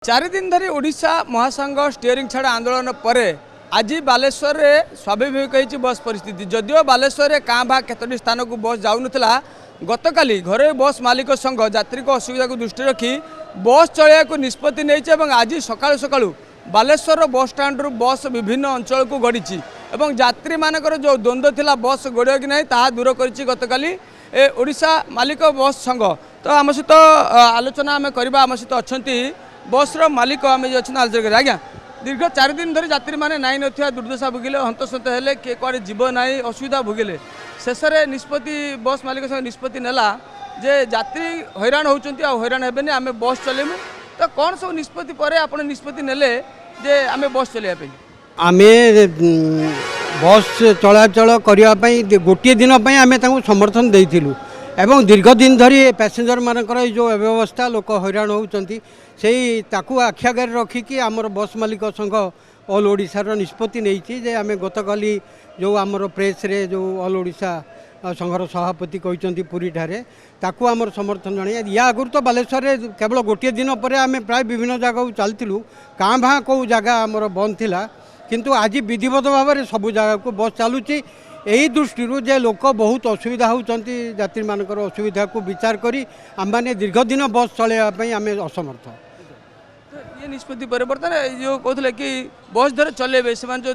चार दिन धरी ओडिशा महासंघ स्टीयरिंग छाड़ आंदोलन पर आज बालेश्वर में स्वाभाविक होती बस परिस्थिति जदिव बालेश्वर में काँ भा केतोटी स्थान को बस जाऊन गतकाली घर बस मालिक संघ यात्री असुविधा को दृष्टि रखी बस चलने को निष्पत्ति नहीं आज सकाळु सकाळु बालेश्वर बस स्टाण्ड बस विभिन्न अंचल को गड़ी यात्री मानकर जो द्वंद्व थिला बस गड़े कि नहीं ता दूर कर गतकाली ओडिशा मालिक बस संघ तो आम सहित आलोचना आम करवा आम सहित अच्छा बस मालिक आम अच्छा आलोचना करें आज्ञा दीर्घ 4 दिन धरी यात्री मैंने नाई ना दुर्दशा भोगिले हंतसंत हेले किए कड़े जीव ना असुविधा भोगिले शेष में निष्पत्ति बस मालिक संगे निष्पत्ति नेला जे यात्री हैरान होती हैरान हेबेनि आम बस चलेमु तो कौन सब निष्पत्ति पर आप निष्पत्ति नेले जे आम बस चलैया आम बस चलाचल करने गोटे दिन आम समर्थन देइथिलु एवं दीर्घ दिन धरी पैसेंजर मानकर जो अव्यवस्था लोक हैरान होती से आखि आगे रखिकी आमर बस मालिक संघ ऑल ओडिशार निष्पत्ति नहीं आम गतकाली जो आमर प्रेस रे जो ऑल ओडिशा संघर सभापति कहते पुरी ठारे ताकू आमर समर्थन जन या आगुरी तो बालेश्वर में केवल गोटे दिन पर आम प्राय विभिन्न जगह चलूँ काँ भाँ कौ जगह आमर बंद थिला किंतु आज विधिवत भाव में सबू जगह को बस चलुची यही दृष्टि जे लोक बहुत असुविधा होती यात्री मानकर असुविधा को विचार करी आम मैंने दीर्घ दिन बस चलैया आम असमर्थ ये निष्पत्ति पर बर्तमान जो कहते कि बस धर चलेबे से जो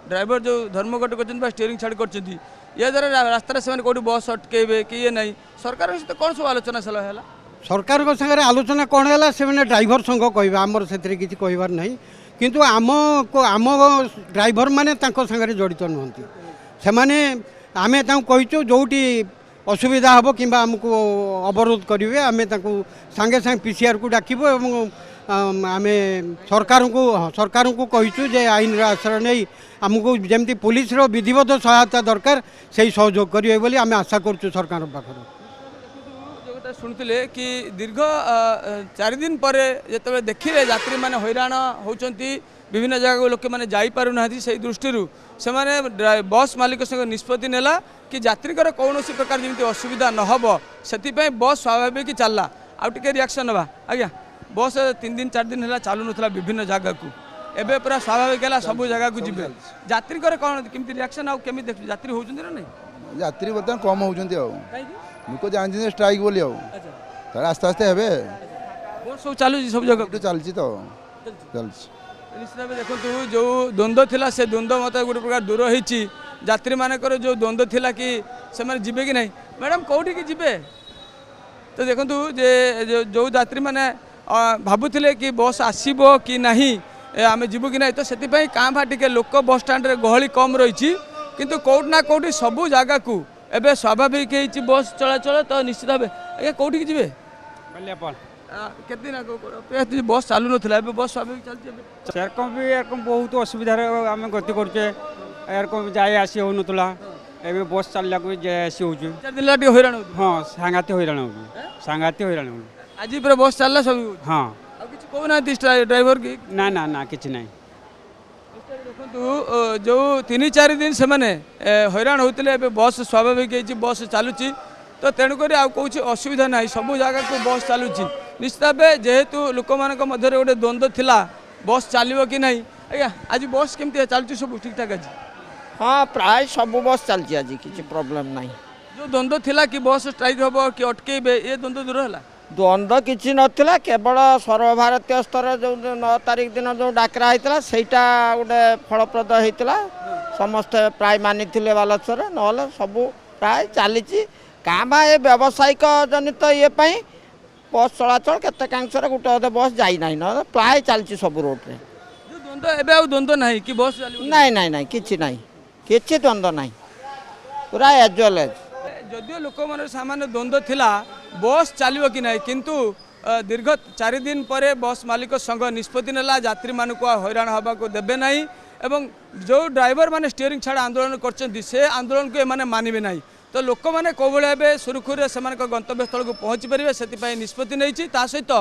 ड्राइवर जो धर्मघट कर स्टीयरिंग छाड़ कर या द्वारा रास्तार से कौट बस अटकेबे कि ये नहीं सरकार सहित कौन सब आलोचना सलाह है सरकार सागर आलोचना कौन है से ड्राइवर संघ कह आमर से किसी कहबार नहीं किंतु आम ड्राइवर मैंने सागर जड़ित नुहति से मैंने आम कहीचु जोटी असुविधा हम कि आमको अवरोध करेंगे आम सांगे सांगे पीसीआर को डाकबू आम सरकार को कहीचु जे आईन आश्रय नहीं आमको जमी पुलिस विधिवत सहायता दरकार से सहयोग करेंगे बोली आम आशा करूँ सरकार पाखर शुणुले कि दीर्घ 4 दिन पर जो देखिले यात्री मैंने हैरान होती विभिन्न जगह लोक मैंने जापारूना से दृष्टि से बस मालिक संग निष्पत्ति नेला कि यात्री कौन प्रकार जमी असुविधा नहब से बस स्वाभाविक चलला आउे रिएक्शन ना आज्ञा बस 3 दिन 4 दिन है चलू ना विभिन्न जगह को एबे पूरा स्वाभाविक है सब जगह को जी यात्री कौन केमी रिएक्शन आमी देख यात्री होती ना नहीं यात्री बर्तमान कम होती लोक जानते स्ट्राइक बोली आस्ते आस्ते हे बस सब चलू सब जगह चलती तो चल निश्चित भाव देखो जो द्वंद्व थिला से द्वंद्व मत गोटे प्रकार दूर होती यात्री मानकर जो द्वंद्व थिला कि से माने जिबे कि नहीं मैडम कौटी की जिबे तो देखो जे जो यात्री मैंने भावुले कि बस आसब कि नहीं आम जीवु कि नहीं तो से काँ भा टे लोक बस स्टाण्ड गहली कम रही किंतु कौट ना कौटी सबू जगह को एबे स्वाभाविक होती बस चलाचल तो निश्चित भाव आज्ञा कौटी की जी केते दिन बस चालू ना बस स्वाभाविक चलती एरकम भी एरकम बहुत असुविधा आम गति करे एरकम जाए आसी हो ना एवं बस चलला को जाए आसी हो हैरान हाँ सांगाती हैरान हो सांगाती हैरान हो आज पूरा बस चलला सब हाँ कहना ड्राइवर की ना ना ना किसी ना देखो जो 3-4 दिन से मैंने हैरान होते बस स्वाभाविक होती बस चलुची तो तेणुक कौच असुविधा ना सबू जगह को बस चलुची निश्चित भाव जेहेतु लोक मान गोटे द्वंद्व थिला बस चलो कि नहीं आज्ञा आज बस केमती चलती सब ठीक ठाक आज हाँ प्राय सब बस चलती आज किसी प्रॉब्लम नहीं जो द्वंद्व थिला कि बस स्ट्राइक हम कि अटकेबे ये द्वंद्व दूर है द्वंद्व किसी नाला केवल सर्वभारतीय स्तर जो 9 तारिख दिन जो डाकरा होता सेटा गोटे फलप्रद होता समस्ते प्राय मानी बालेश्वर ना सबू प्राय चली क्या बा ये व्यावसायिक जनित ये बस चलाचल केते कांक्षर गोटे गोटे बस जाना ना प्राय चलती सब रोड रे द्वंद्व नहीं कि बस नहीं नहीं नहीं किसी नहीं किसी द्वंद्व नहीं पूरा एज वेल एज जदिव लोक मन सामान्य द्वंद्व थिला बस चलो कि नहीं किंतु दीर्घ 4 दिन पर बस मालिक संघ निष्पत्ति नेला यात्री मान को हैरान हवा को देबे नहीं एवं जो ड्राइवर माने स्टीयरिंग छाड़ आंदोलन करछन्ती से आंदोलन को एमाने मानिबे नहीं तो लोक मैंने कौ भाव सुरखुरी से गंतव्य स्थल को पहुँची पारे से निष्पत्ति नहीं सहित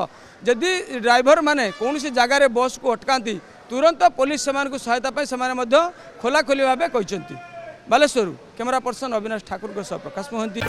जदि ड्राइवर मैंने कौन जगार बस को अटकाती तुरंत पुलिस से सहायता से खोला खोली भाव कहते बालेश्वर कैमरा पर्सन अविनाश ठाकुर प्रकाश मोहंती।